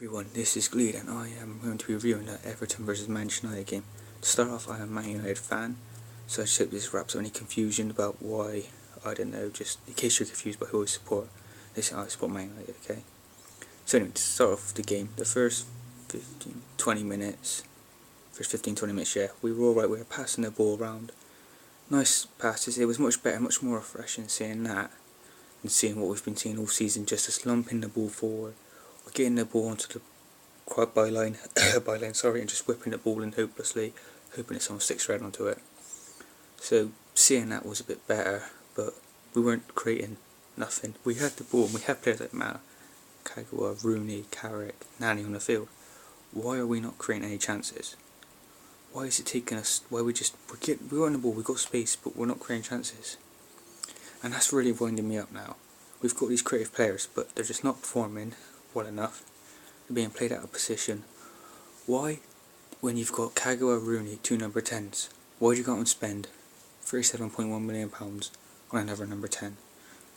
Everyone, this is Gleed and I am going to be reviewing the Everton vs Manchester United game. To start off, I am a Man United fan, so I just hope this wraps up any confusion about why, I don't know, just in case you're confused by who I support, I support Man United, okay? So anyway, to start off the game, the first 15-20 minutes, yeah, we were alright, we were passing the ball around. Nice passes, it was much better, much more refreshing seeing that than seeing what we've been seeing all season, just us lumping the ball forward, or getting the ball onto the byline, and just whipping the ball in hopelessly, hoping that someone sticks right onto it. So seeing that was a bit better, but we weren't creating nothing. We had the ball, and we had players like Matt, Kagawa, Rooney, Carrick, Nani on the field. Why are we not creating any chances? Why is it taking us? We're on the ball, we've got space, but we're not creating chances. And that's really winding me up now. We've got these creative players, but they're just not performing well enough. They're being played out of position. Why, when you've got Kagawa, Rooney, two number 10s, why do you go out and spend £37.1 million on another number 10?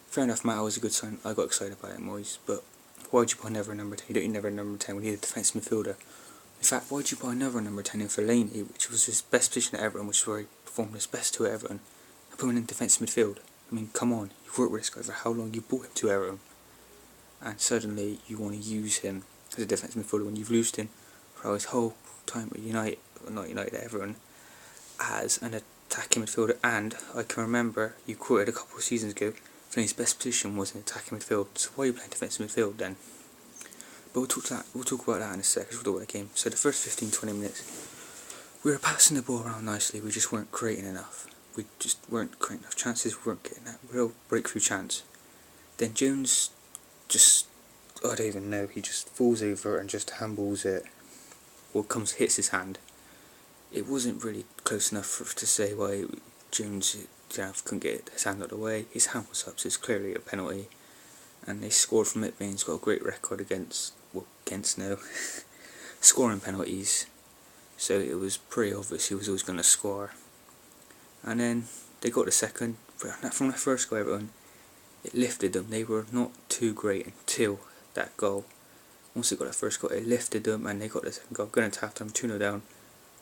Fair enough, Matt was a good sign. I got excited by it, Moyes, but why'd you buy another number 10? You don't need another number 10. We need a defensive midfielder. In fact, why'd you buy another number 10 in Fellaini, which was his best position at Everton, which is where he performed his best to at Everton, and put him in defensive midfield? I mean, come on, you've worked with this guy for how long? You bought him to Everton, and suddenly you want to use him as a defensive midfielder when you've lost him for his whole time at United, well, not United, Everton, as an attacking midfielder. And I can remember you quoted a couple of seasons ago saying his best position was in attacking midfield. So why are you playing defensive midfield then? But we'll talk about that in a sec. We'll talk about the game. So the first 15-20 minutes, we were passing the ball around nicely. We just weren't creating enough. We just weren't creating enough chances. We weren't getting that real breakthrough chance. Then Jones just, I don't even know, he just falls over and just handballs it, or hits his hand. It wasn't really close enough to say why Jones couldn't get his hand out of the way. His hand was up, so it's clearly a penalty, and they scored from it. Bain's got a great record against scoring penalties, so it was pretty obvious he was always going to score. And then they got the second. From the first goal, Everton, it lifted them. They were not too great until that goal. Once they got that first goal, it lifted them, and they got the second goal. Going into half-time, 2-0 down.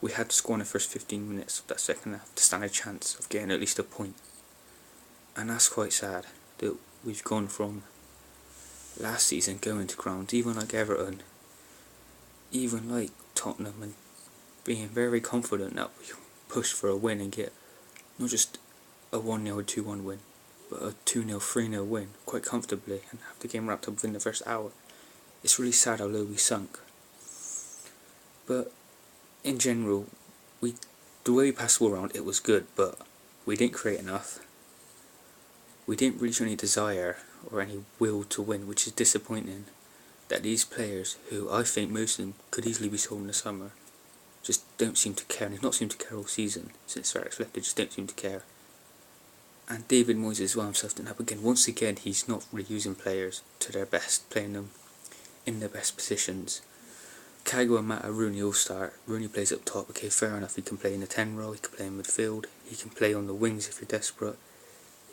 We had to score in the first 15 minutes of that second half to stand a chance of getting at least a point. And that's quite sad that we've gone from last season going to ground, even like Everton, even like Tottenham, and being very confident that we can push for a win and get not just a 1-0 or 2-1 win, but a 2-0, 3-0 win quite comfortably and have the game wrapped up within the first hour. It's really sad how low we sunk. But in general, the way we passed the ball around, it was good, but we didn't create enough. We didn't really show any desire or any will to win, which is disappointing. That these players, who I think most of them could easily be sold in the summer, just don't seem to care, and they've not seemed to care all season since Sir Alex left. They just don't seem to care. And David Moyes as well himself didn't help again. Once again, he's not really using players to their best, playing them in their best positions. Kagawa, Mata, Rooney all start. Rooney plays up top. Okay, fair enough. He can play in the 10 role. He can play in midfield. He can play on the wings if you're desperate.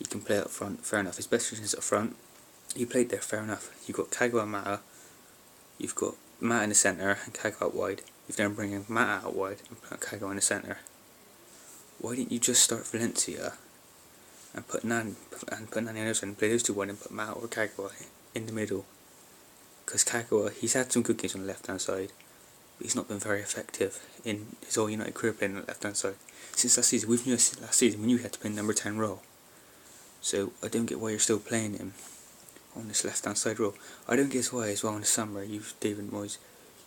He can play up front. Fair enough. His best position is up front. He played there. Fair enough. You've got Kagawa, Mata. You've got Mata in the centre and Kagawa out wide. You've then bringing Mata out wide and put Kagawa in the centre. Why didn't you just start Valencia and put Nani on the other side and play those two wide and put Mata or Kagawa in the middle? Because Kagawa, he's had some good games on the left hand side, but he's not been very effective in his all United career playing on the left hand side. Since last season, we knew he had to play number 10 role. So I don't get why you're still playing him on this left hand side role. I don't get why as well in the summer, David Moyes,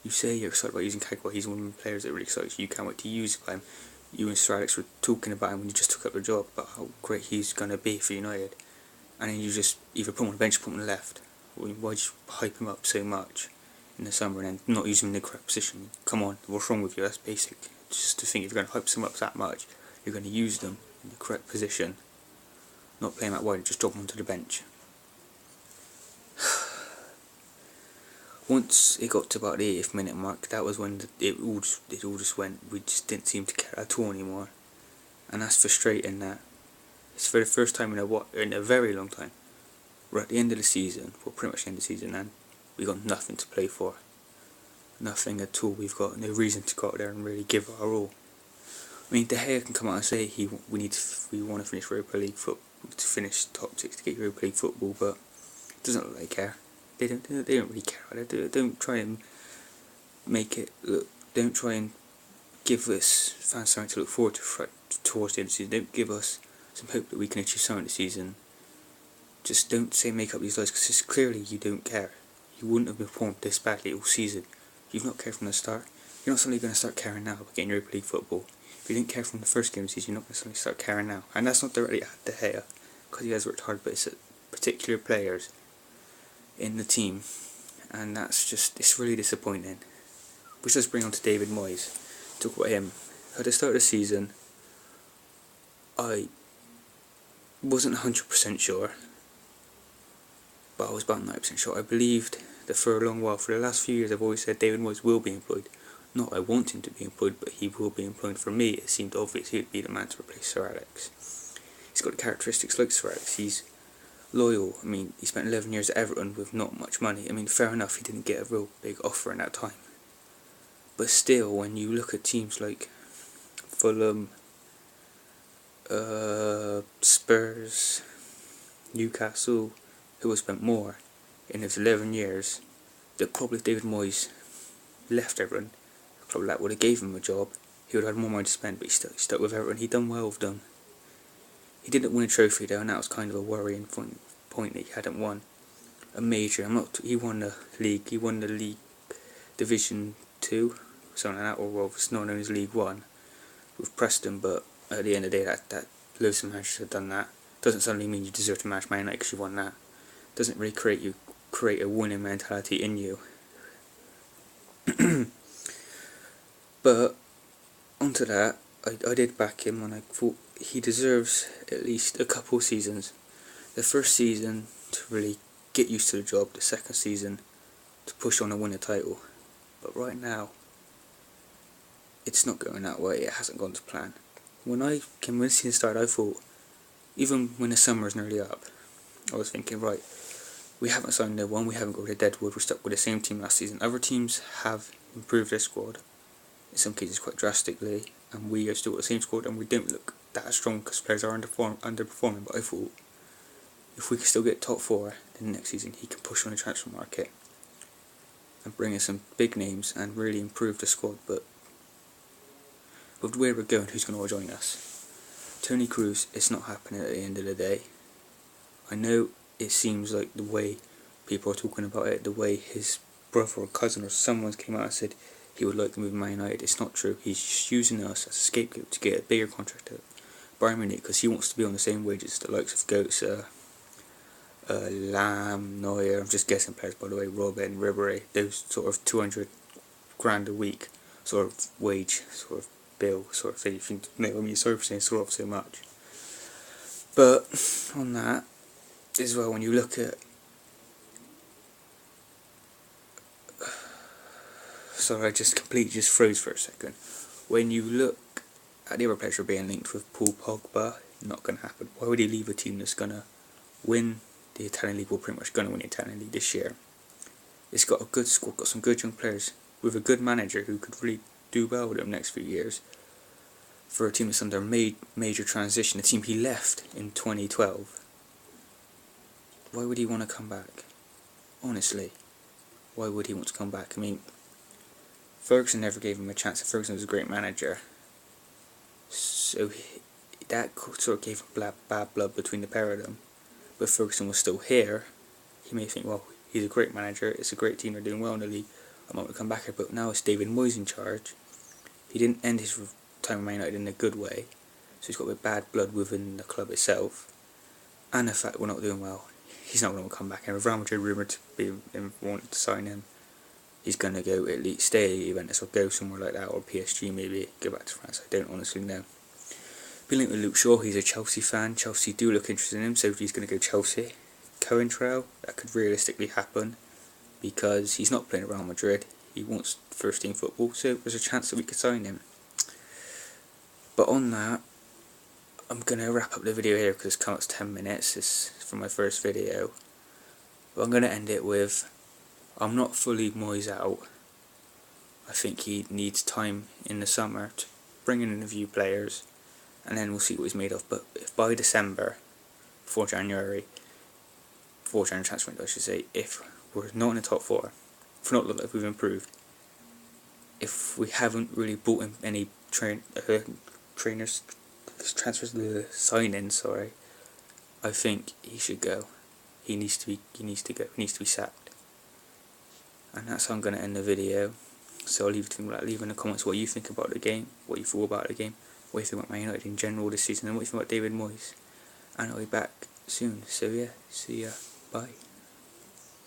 you say you're excited about using Kagawa. He's one of the players that really excites you. You can't wait to use him. You and Sir Alex were talking about him when you just took up the job, about how great he's going to be for United. And then you just either put him on the bench or put him on the left. Why'd you hype him up so much in the summer and then not use him in the correct position? Come on, what's wrong with you? That's basic. Just to think if you're going to hype someone up that much, you're going to use them in the correct position. Not play him out wide, just drop him onto the bench. Once it got to about the 80th minute mark, that was when it all just went. We just didn't seem to care at all anymore. And that's frustrating that it's for the first time in a very long time. We're at the end of the season, well, pretty much the end of the season, and we got nothing to play for. nothing at all. We've got no reason to go out there and really give our all. I mean, De Gea can come out and say we want to finish Europa League football, to finish top 6 to get Europa League football, but it doesn't look like they care. They don't really care. They don't try and make it look. Don't try and give us fans something to look forward to towards the end of the season. Don't give us some hope that we can achieve something this season. Just don't say make up these lies, because clearly you don't care. You wouldn't have performed this badly all season. You've not cared from the start. You're not suddenly going to start caring now about getting Europa League football. If you didn't care from the first game of the season, you're not going to suddenly start caring now. And that's not directly at De Gea, because he has worked hard, but it's at particular players in the team, and it's really disappointing. Which does bring on to David Moyes. Talk about him. At the start of the season, I wasn't 100% sure, but I was about 90% sure. I believed that for a long while, for the last few years, I've always said David Moyes will be employed. Not I want him to be employed, but he will be employed. For me, it seemed obvious he would be the man to replace Sir Alex. He's got the characteristics like Sir Alex. He's loyal. I mean, he spent 11 years at Everton with not much money. I mean, fair enough, he didn't get a real big offer in that time. But still, when you look at teams like Fulham, Spurs, Newcastle, who have spent more in his 11 years, that probably if David Moyes left Everton, probably that would have gave him a job. He would have had more money to spend, but he stuck with Everton. He done well with them. He didn't win a trophy though, and that was kind of a worrying point that he hadn't won a major. He won the league. He won the league Division 2, something like that, or it's not known as League 1 with Preston. But at the end of the day, that loads of managers have done that. Doesn't suddenly mean you deserve to manage Man United because you won that. Doesn't really create a winning mentality in you. But onto that, I did back him, and I thought he deserves at least a couple of seasons. The first season to really get used to the job, the second season to push on and win a title. But right now, it's not going that way. It hasn't gone to plan. When the season started, I thought, even when the summer is nearly up, I was thinking, right, we haven't signed no one, we haven't got rid of Deadwood, we're stuck with the same team last season. Other teams have improved their squad, in some cases quite drastically, and we are still got the same squad, and we don't look that strong because players are underperforming. But I thought, if we can still get top 4, then next season he can push on the transfer market and bring in some big names and really improve the squad. But with where we're going, who's going to join us? Tony Cruz, it's not happening at the end of the day. I know it seems like the way people are talking about it, the way his brother or cousin or someone came out and said he would like to move to Man United. It's not true. He's just using us as a scapegoat to get a bigger contract at Bayern Munich because he wants to be on the same wages as the likes of Goetze, Lam, Neuer. I'm just guessing players, by the way. Robin, Ribéry, those sort of 200 grand a week sort of wage, sort of bill, sort of thing. If you know what I mean, sorry for saying sort of so much. But on that as well, when you look at sorry, I just completely froze for a second. When you look at the other players who are being linked with Paul Pogba, not going to happen. Why would he leave a team that's going to win the Italian League, or pretty much going to win the Italian League this year? It's got a good squad, got some good young players, with a good manager who could really do well with them next few years. For a team that's under major transition, a team he left in 2012. Why would he want to come back? Honestly, why would he want to come back? I mean, Ferguson never gave him a chance. Ferguson was a great manager, so that sort of gave him bad blood between the pair of them. But Ferguson was still here. He may think, well, he's a great manager, it's a great team, they're doing well in the league, I might want to come back here. But now it's David Moyes in charge. He didn't end his time at Man United in a good way, so he's got a bit of bad blood within the club itself. And the fact we're not doing well, he's not going to come back. And with Real Madrid rumoured to be wanting to sign him, he's going to go at least stay at Juventus or go somewhere like that, or PSG maybe, go back to France. I don't honestly know. Be linked with Luke Shaw, he's a Chelsea fan. Chelsea do look interested in him, so he's going to go Chelsea. Coentrell, that could realistically happen because he's not playing at Real Madrid. He wants first team football, so there's a chance that we could sign him. But on that, I'm going to wrap up the video here because it's come up to 10 minutes. It's from my first video. But I'm going to end it with, I'm not fully Moyes out, I think he needs time in the summer to bring in a few players, and then we'll see what he's made of. But if by December, before January transfer window I should say, if we're not in the top four, if we're not looking like we've improved, if we haven't really bought in any trainers, transfers, sign-ins, sorry, I think he should go. He needs to go. He needs to be sacked. And that's how I'm going to end the video. So I'll leave you to think about that. Leave in the comments what you think about the game, what you thought about the game, what you think about Man United in general this season, and what you think about David Moyes. And I'll be back soon. So yeah, see ya. Bye.